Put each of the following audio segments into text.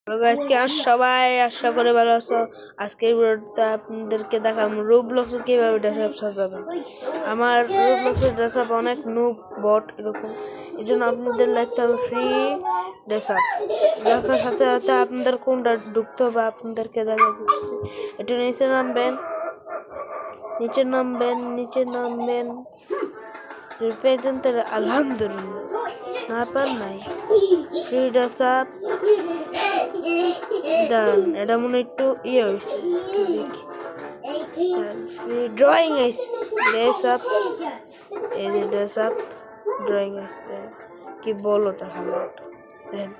Hello guys, কি আর সবাই আশা করে ভালো আছো। আজকের ভিডিওতে আপনাদেরকে দেখাবো রোবলক্সে কিভাবে ড্রেসআপ সাজাবেন। আমার রোবলক্সের ড্রেসআপ অনেক নুব বট এরকম, এই জন্য আপনাদের লিখতে হবে ফ্রি ড্রেসআপ। লেখার সাথে সাথে আপনাদের কোনটা ঢুকতে হবে আপনাদেরকে দেখা দিচ্ছি। এটা নিচে নামবেন পেতেন আলহামদুলিল্লাহ না পার নাই ফ্রি ড্রেসআপ দাঁড়ান, এটা মনে একটু হয়েছে ড্রয়িং আছে ড্রেসআপ, এই যে ড্রেসআপ ড্রয়িং আছে কি বলো তাহলে দেখেন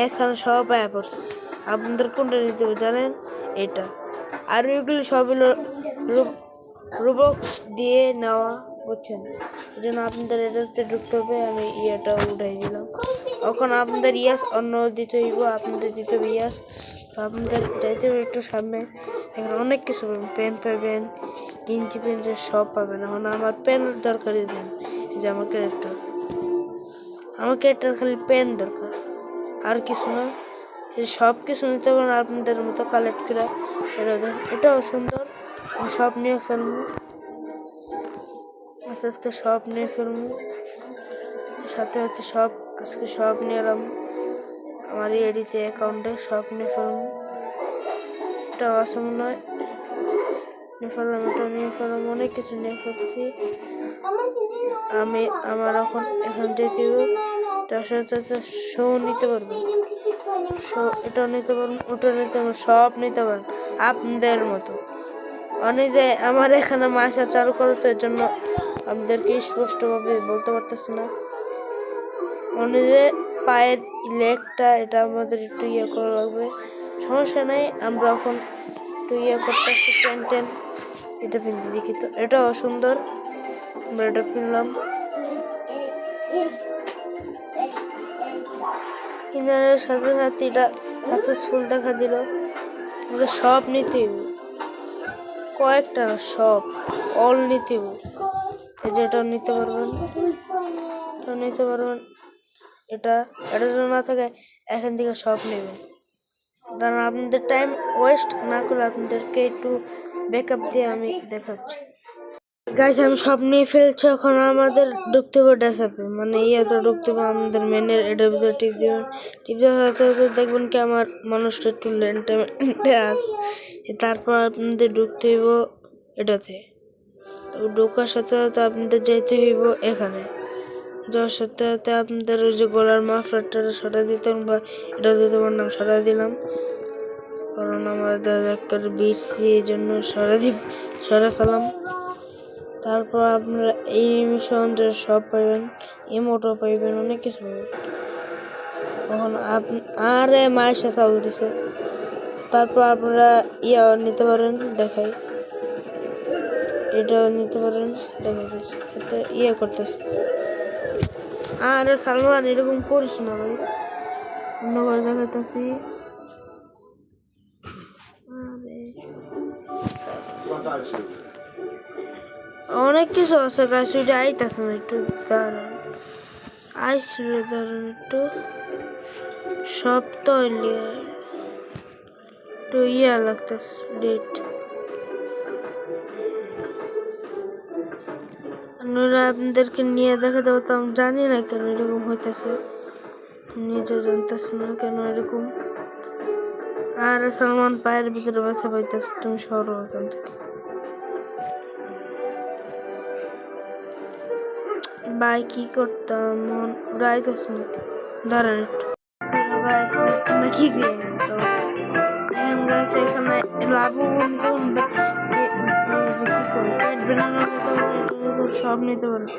এখানে সব আয়া পড়ছে। আপনাদের কোনটা নিতে হবে জানেন? এটা আর এগুলো সব হলো রোবক্স দিয়ে নেওয়া, বুঝছেন? এই জন্য আপনাদের এটাতে ঢুকতে হবে। আমি ইয়েটা উঠাই দিলাম। এখন আপনাদের ইয়াস অন্য দিতে হইব, আপনাদের দিতে হবে ইয়াস। আপনাদের যাইতে হবে একটু সামনে, এখানে অনেক কিছু পাবেন, পেন পাবেন, গেঞ্জি পেন সব পাবেন। এখন আমার পেন দরকারই দেন, এই যে আমার ক্যারেক্টার খালি পেন দরকার, আর কিছু না। সব কিছু নিতে পারেন আপনাদের মতো কালেক্ট করে। এটা দেন, এটাও সুন্দর। সব নিয়ে ফেলবো, আস্তে আস্তে সব নিয়ে ফেলবো, সাথে সাথে সব আজকে সব নিয়ে এলাম আমার এডিতে অ্যাকাউন্টে, সব নিয়ে ফেলবো। এটাও আছে মনে হয় নিয়ে ফেললাম, এটা নিয়ে ফেললাম, অনেক কিছু নিয়ে ফেলছি। আমার এখন যেতে তার সাথে শো নিতে পারবো, এটাও নিতে পারবেন, ওটা নিতে পারবেন, সব নিতে পারেন আপনাদের মতো। অনেক যে আমার এখানে মাসা চালু করো, তো এর জন্য আপনাদেরকে স্পষ্টভাবে বলতে পারতেছি না। অনেক যে পায়ের লেগটা, এটা আমাদের একটু করা লাগবে, সমস্যা নেই। আমরা এখন একটু করতেছি টেন এটা পিনতে দেখি, তো এটাও সুন্দর। আমরা এটা কিনলাম, কিনারের সাথে সাথে এটা সাকসেসফুল দেখা দিল। আমাদের সব নিতে কয়েকটা সব অল নিতে, এই যে এটাও নিতে পারবেন, এটা যদি না থাকে এখান থেকে সব নেবেন। কারণ আপনাদের টাইম ওয়েস্ট না করে আপনাদেরকে একটু ব্যাকআপ দিয়ে আমি দেখাচ্ছি। গাইস, আমি সব নিয়ে ফেলছি। এখন আমাদের ঢুকতে হবে ড্রেসআপে, মানে তো ঢুকতে হবে আমাদের মেনের। এটার ভিতরে টিপ দেওয়ার সাথে সাথে দেখবেন কি আমার মানুষটা একটু লেন্টে আছে। তারপর আপনাদের ঢুকতে হইব এটাতে, তো ঢোকার সাথে সাথে আপনাদের যাইতে হইব এখানে। যাওয়ার সাথে সাথে আপনাদের ওই যে গলার মাফলারটা সরাই দিতে বা এটা দিতে পারলাম, সরাই দিলাম, কারণ আমার একটা বেশি এই জন্য সরাই ফেলাম। তারপর আপনারা এই মিশন সব পাইবেন, ইমোটো পাইবেন, অনেক কিছু পাইবেন। তখন আরে মায়ের সাথে চালু দিছে। তারপর আপনারা নিতে পারেন, দেখাই এটাও নিতে পারেন, দেখা করতেছে। আরে সালমান, এরকম করিস না ভাই, অন্য করে দেখাইতেছি। অনেক কিছু আছে গাছ, ওইটা আইতাছে না, একটু দাঁড়ান, দাঁড়ান একটু। সব তো একটু লাগতেছে ডেট। আপনাদেরকে নিয়ে দেখাতে পারতাম, জানি না কেন এরকম হইতেছে, নিজে জানতেছি না কেন এরকম। আর সালমান পায়ের ভিতরে ব্যথা পাইতেছে, তুমি সরো এখান থেকে। ভাই কি করতাম, উড়াইতেছ না, ধরেন একটু। আমরা কি এখানে সব নিতে পারেন।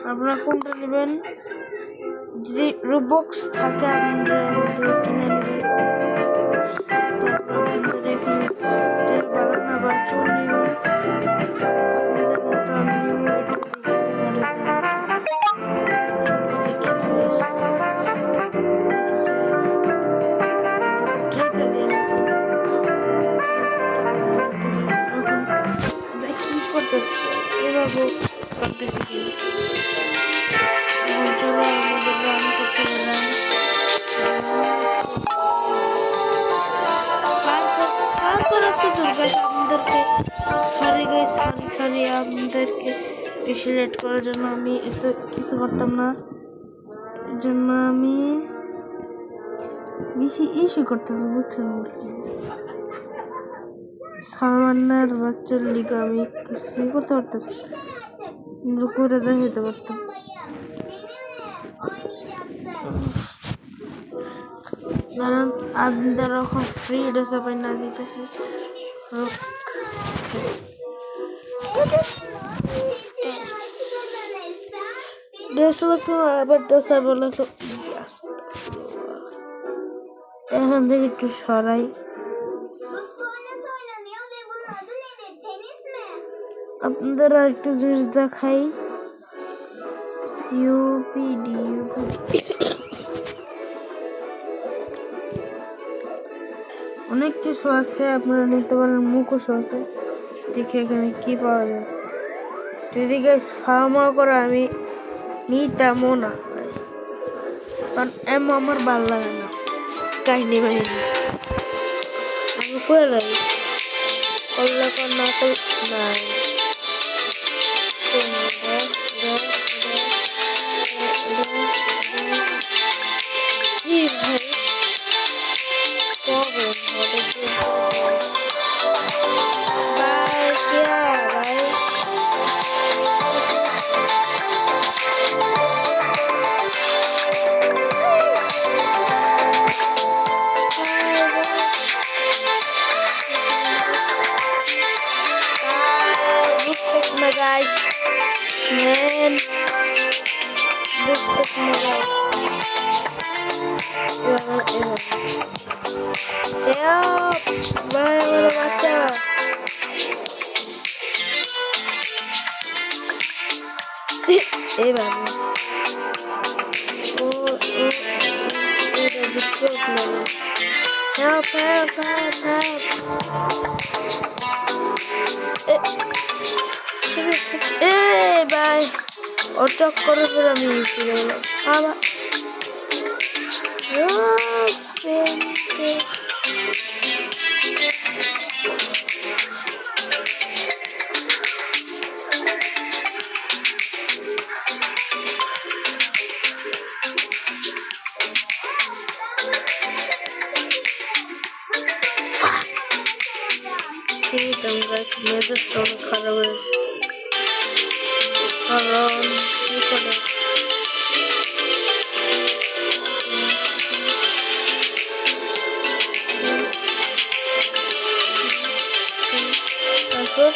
আপনারা কোনটা নেবেন? যদি রোবক্স থাকে আপনারা কিনে নেবেন। বানানা বা চুল নেবেন, আপনাদের মতো আমি কি করতেছি এভাবে করতেছি। চলো আমাদের রান করতে গেলাম। ওকে সরি গাইস, সরি আপনাদেরকে বেশি লেট করার জন্য। আমি এত কিছু করতাম না, এর জন্য আমি বেশি ইস্যু করতে হবে, বুঝছেন? সালমানের বাচ্চার লিগে আমি কিছুই করতে পারতেছি, করে দেখাইতে পারতাম। কারণ আপনাদের এখন ফ্রি ড্রেস পাই না দিতেছি। ড্রেস লাগতো না, আবার ড্রেস বলে তো এখান থেকে একটু সরাই। আপনাদের আর একটু জিনিস দেখাই। ইউপিডি অনেক কিছু আছে, আপনারা নিতে পারেন। মুখোশ আছে, দেখে এখানে কি পাওয়া যায়। যদি গাইস ফার্মা করে আমি নিতামও না, কারণ আমার ভালো লাগে না কাহিনী বাহিনী। আমি কয়ে লাগে করলে কর না কর নাই। কি ভাই কবে ভাই क्या भाई বুঝতেছি না গাইস, ম্যান বুঝতেছি না গাইস। ভাই আমার বাচ্চা এবার ও এটা বিস্কুট নেবে। Help, help, help, help. ভাই ওর চক্করে ফের আমি ফিরে গেলাম আবার। মেজাজটা অনেক খারাপ হয়েছে, কারণ কি করে তারপর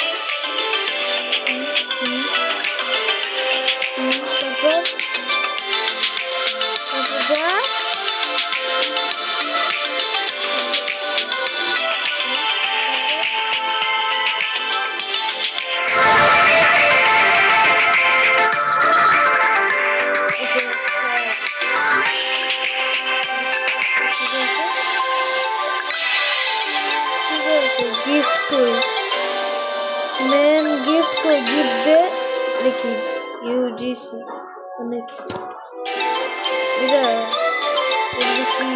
गिफ्ट कोई मैन गिफ्ट कोई गिफ्ट दे लिखी यूजीसी अनेक इधर लिखी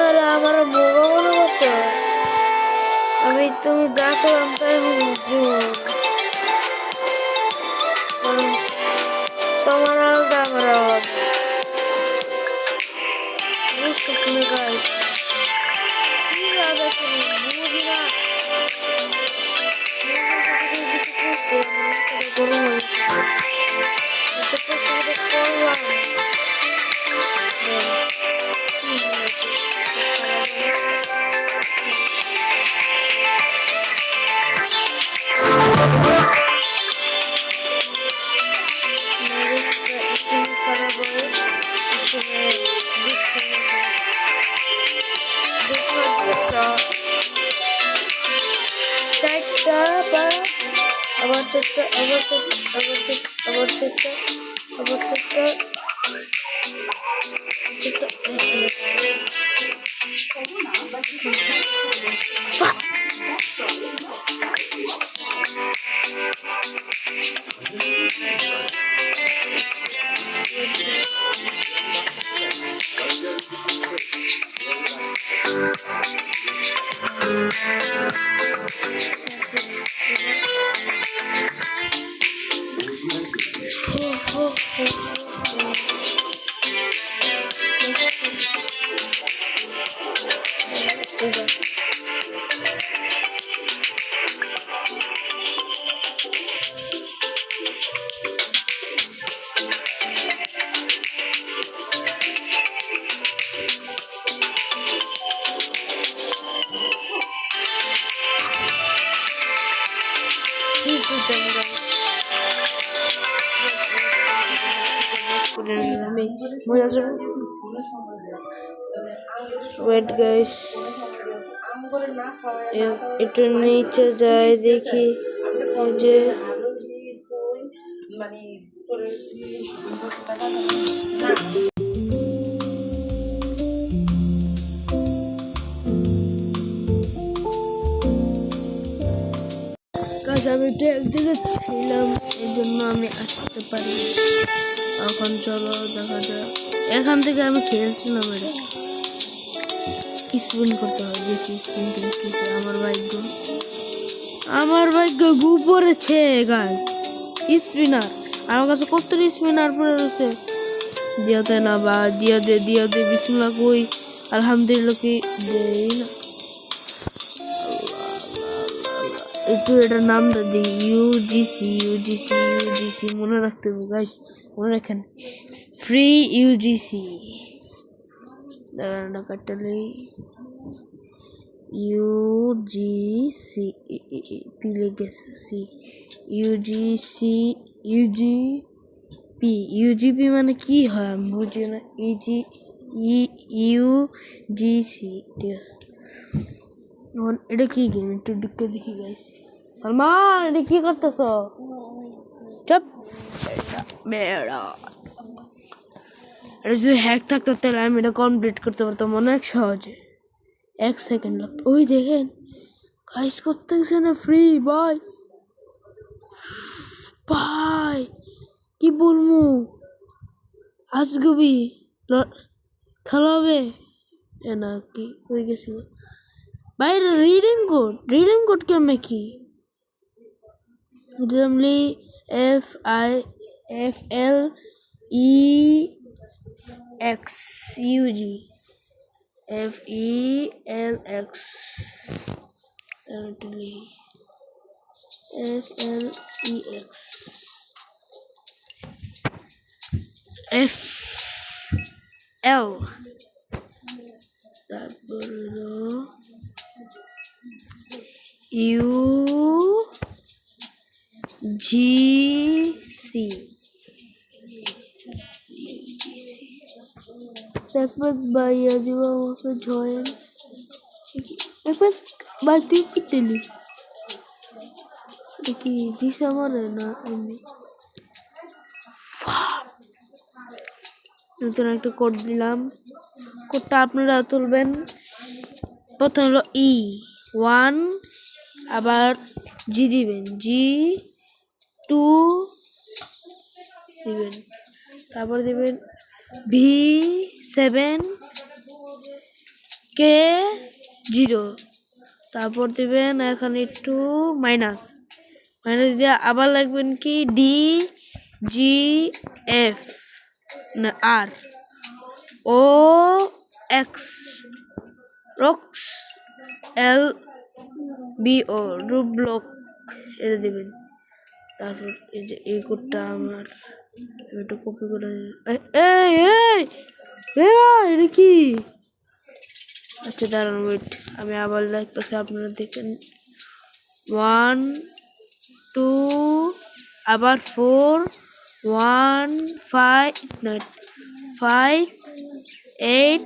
अरे हमारा मोगा मने করতে আমি তুমি যা করলাম তাই বুঝছো তোমার আলাদা আমার আলাদা বুঝতে শুনে গাইস আবার চেকটা আবার চেক আবার চেক আবার চেকটা আবার চেকটা এটা ঠিক আছে আমি মজা যাবো ওয়েট গাইস একটু নিচে যাই দেখি এই যে গাইস আমি একটু এক জায়গায় ছিলাম এই জন্য আমি আসতে পারি এখন চলো দেখা যাক এখান থেকে আমি খেলছিলাম এটা স্পিন করতে হয় দেখি স্পিন কি আমার ভাগ্য গু পড়েছে গাইস স্পিনার আমার কাছে কত স্পিনার পড়ে রয়েছে দিয়াতে না বা দিয়া দে বিসমিল্লাহ কই আলহামদুলিল্লাহ কি দেই না একটু এটার নামটা দিই ইউজিসি মনে রাখতে হবে গাইস মনে রাখেন ফ্রি ইউজিসি দাঁড়ানো কাটলে ইউজিসি পিলে গেছে সি ইউজিপি মানে কি হয় আমি বুঝি না ইউজিসি ঠিক আছে এখন এটা কি গেম একটু ঢুকে দেখি গাইস সালমান এটা কি করতেছ চুপ মেয়েরা এটা যদি হ্যাক থাকতো তাহলে আমি এটা কমপ্লিট করতে পারতাম অনেক সহজে 1 সেকেন্ড লাগতো ওই দেখেন গাইস করতেছে না ফ্রি ভাই কি বলবো আজগবি খেলা হবে না কি কই গেছিল ভাই রিডিং কোড কেমনে কি রিডমলি FIFLEXUG FELX FLEX FL তারপর UGC একবার বাইয়া দিব আমাকে জয়েন একবার বাই তুই কি দিলি কি দিস আমার না এমনি নতুন একটা কোড দিলাম কোডটা আপনারা তুলবেন প্রথম হলো E1 আবার G দিবেন G2 দিবেন তারপর দিবেন V7 K0 তারপর দিবেন এখানে একটু মাইনাস দিয়ে আবার লাগবেন কি DGF না R OX রক্স LBO রুবলক এটা দিবেন তারপর এই যে এই কোডটা আমার একটু কপি করে এটা কি আচ্ছা দাঁড়ান ওয়েট আমি আবার দেখতেছি আপনারা দেখেন 1 2 আবার 4 1 5 9 5 8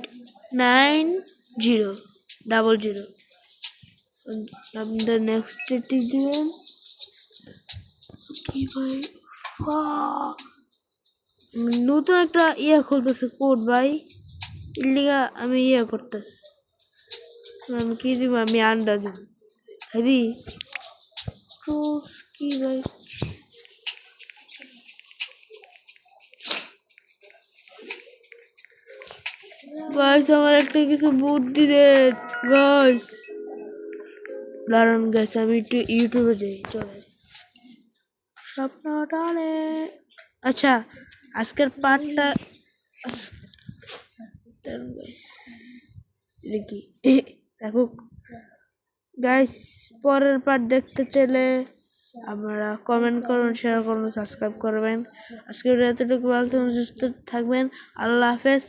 9 0 00 আপনাদের নেক্সট এটি দিবেন কি ভাই নতুন একটা খুলতেছে কোড ভাই ইলিগা আমি করতেছি আমি কি দিব আমি আন্ডা দিব ভাবি কি ভাই গাইস আমার একটা কিছু বুদ্ধি দে গাইস দাঁড়ান গাইস আমি একটু ইউটিউবে যাই চলে স্বপ্ন টানে আচ্ছা আজকের পার্টটা দেখি দেখুক গাইস, পরের পার্ট দেখতে চাইলে আপনারা কমেন্ট করুন, শেয়ার করুন, সাবস্ক্রাইব করবেন। আজকে এতটুকু, ভালো থাকবেন, সুস্থ থাকবেন। আল্লাহ হাফেজ।